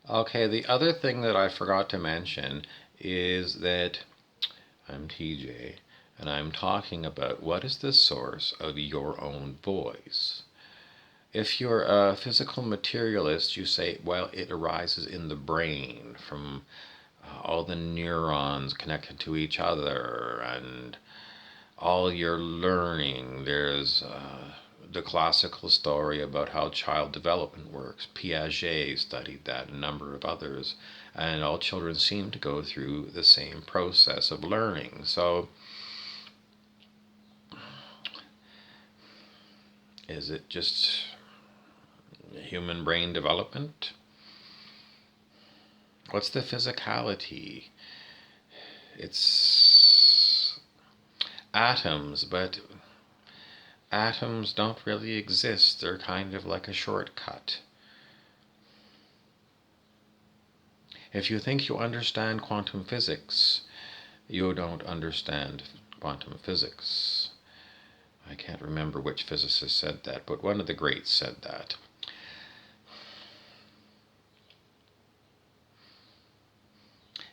Okay, the other thing that I forgot to mention is that I'm TJ, and I'm talking about what is the source of your own voice. If you're a physical materialist, you say, well, it arises in the brain from all the neurons connected to each other and all your learning. There's the classical story about how child development works. Piaget studied that, and a number of others. And all children seem to go through the same process of learning. So, is it just human brain development? What's the physicality? It's atoms, but atoms don't really exist. They're kind of like a shortcut. If you think you understand quantum physics, you don't understand quantum physics. I can't remember which physicist said that, but one of the greats said that.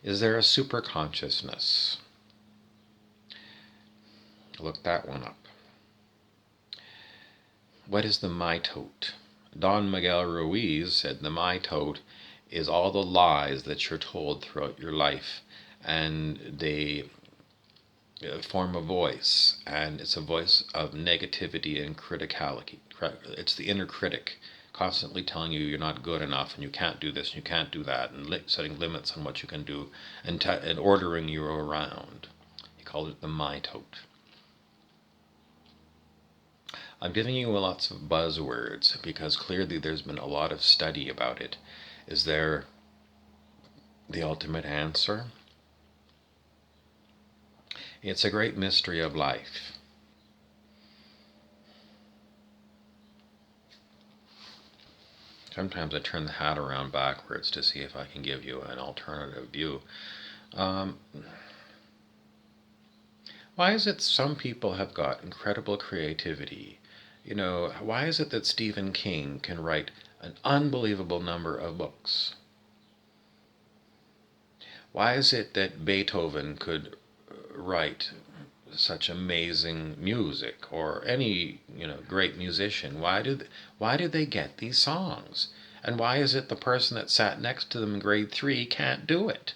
Is there a superconsciousness? Look that one up. What is the mitote? Don Miguel Ruiz said the mitote is all the lies that you're told throughout your life, and they form a voice, and it's a voice of negativity and criticality. It's the inner critic constantly telling you you're not good enough and you can't do this and you can't do that, and setting limits on what you can do, and ordering you around. He called it the mitote. I'm giving you lots of buzzwords because clearly there's been a lot of study about it. Is there the ultimate answer? It's a great mystery of life. Sometimes I turn the hat around backwards to see if I can give you an alternative view. Um, why is it some people have got incredible creativity? You know, why is it that Stephen King can write an unbelievable number of books? Why is it that Beethoven could write such amazing music, or any great musician? Why did they get these songs? And why is it the person that sat next to them in grade 3 can't do it?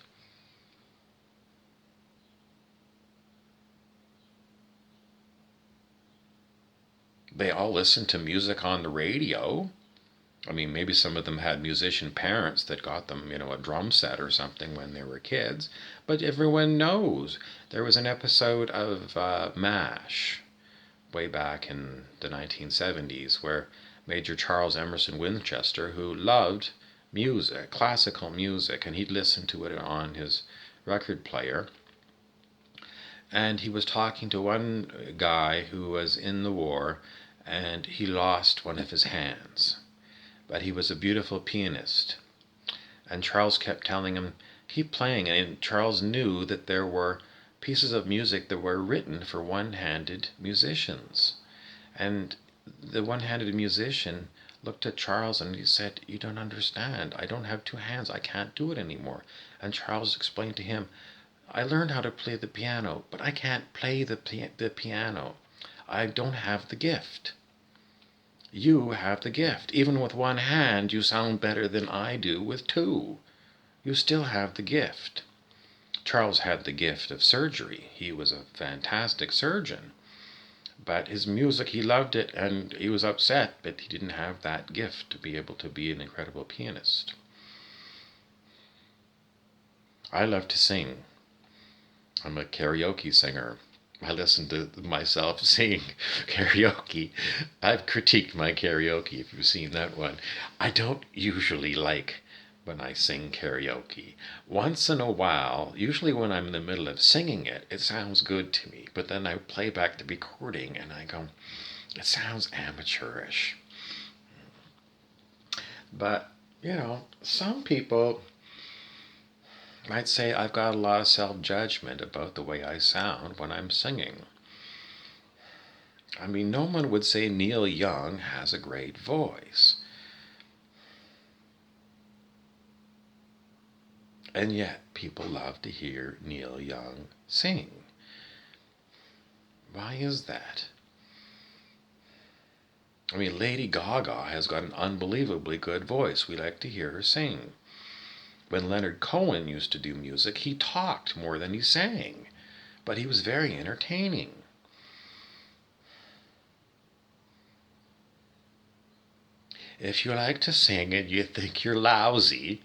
They all listen to music on the radio. I mean, maybe some of them had musician parents that got them, a drum set or something when they were kids. But everyone knows there was an episode of MASH way back in the 1970s where Major Charles Emerson Winchester, who loved music, classical music, and he'd listen to it on his record player, and he was talking to one guy who was in the war and he lost one of his hands. But he was a beautiful pianist. And Charles kept telling him, keep playing. And Charles knew that there were pieces of music that were written for one-handed musicians. And the one-handed musician looked at Charles and he said, you don't understand. I don't have two hands. I can't do it anymore. And Charles explained to him, I learned how to play the piano, but I can't play the piano. I don't have the gift. You have the gift. Even with one hand, you sound better than I do with two. You still have the gift. Charles had the gift of surgery. He was a fantastic surgeon. But his music, he loved it, and he was upset, but he didn't have that gift to be able to be an incredible pianist. I love to sing. I'm a karaoke singer. I listen to myself sing karaoke. I've critiqued my karaoke, if you've seen that one. I don't usually like when I sing karaoke. Once in a while, usually when I'm in the middle of singing it, it sounds good to me. But then I play back the recording and I go, it sounds amateurish. But, some people might say I've got a lot of self-judgment about the way I sound when I'm singing. I mean, no one would say Neil Young has a great voice. And yet, people love to hear Neil Young sing. Why is that? I mean, Lady Gaga has got an unbelievably good voice. We like to hear her sing. When Leonard Cohen used to do music, he talked more than he sang, but he was very entertaining. If you like to sing and you think you're lousy,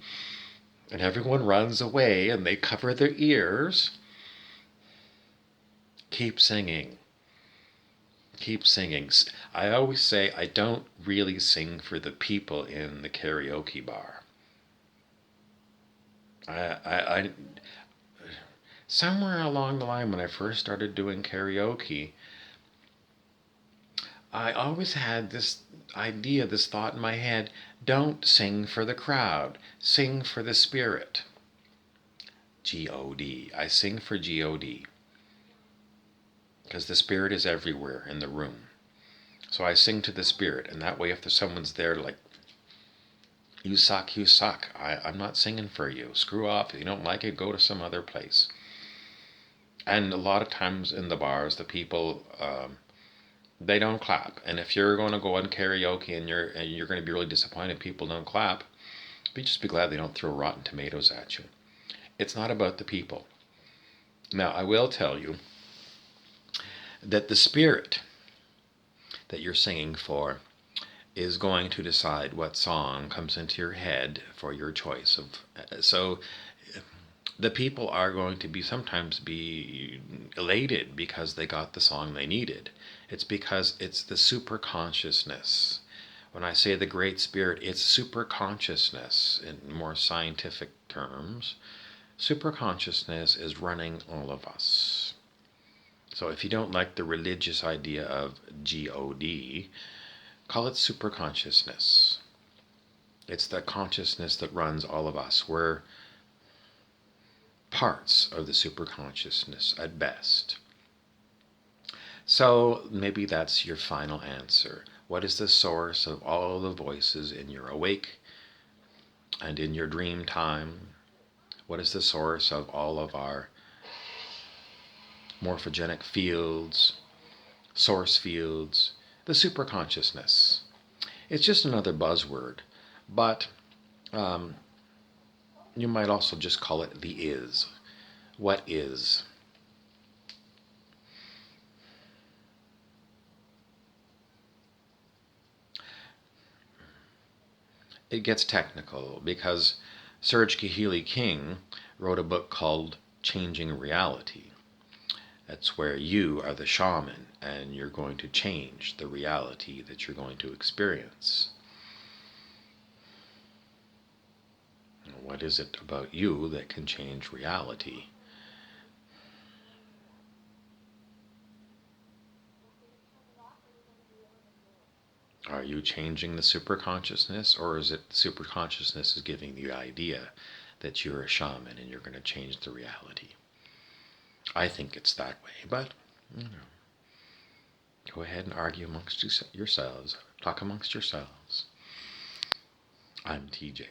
and everyone runs away and they cover their ears, keep singing. Keep singing. I always say I don't really sing for the people in the karaoke bar. I somewhere along the line when I first started doing karaoke, I always had this idea, this thought in my head: don't sing for the crowd, sing for the spirit. God. I sing for God because the spirit is everywhere in the room. So I sing to the spirit, and that way, if there's someone's there like, you suck, you suck, I'm not singing for you. Screw off. If you don't like it, go to some other place. And a lot of times in the bars, the people, they don't clap. And if you're going to go on karaoke and you're going to be really disappointed people don't clap, just be glad they don't throw rotten tomatoes at you. It's not about the people. Now, I will tell you that the spirit that you're singing for is going to decide what song comes into your head for your choice of. So the people are going to be sometimes be elated because they got the song they needed. It's because it's the super consciousness. When I say the Great Spirit, it's super consciousness in more scientific terms. Super consciousness is running all of us. So if you don't like the religious idea of God, call it super consciousness. It's the consciousness that runs all of us. We're parts of the super consciousness at best. So maybe that's your final answer. What is the source of all the voices in your awake and in your dream time? What is the source of all of our morphogenic fields, source fields? The superconsciousness. It's just another buzzword, but you might also just call it the is. What is? It gets technical because Serge Kahili King wrote a book called Changing Reality. That's where you are the shaman and you're going to change the reality that you're going to experience. What is it about you that can change reality? Are you changing the superconsciousness, or is it the superconsciousness is giving you the idea that you're a shaman and you're going to change the reality? I think it's that way, but go ahead and argue amongst yourselves. Talk amongst yourselves. I'm TJ.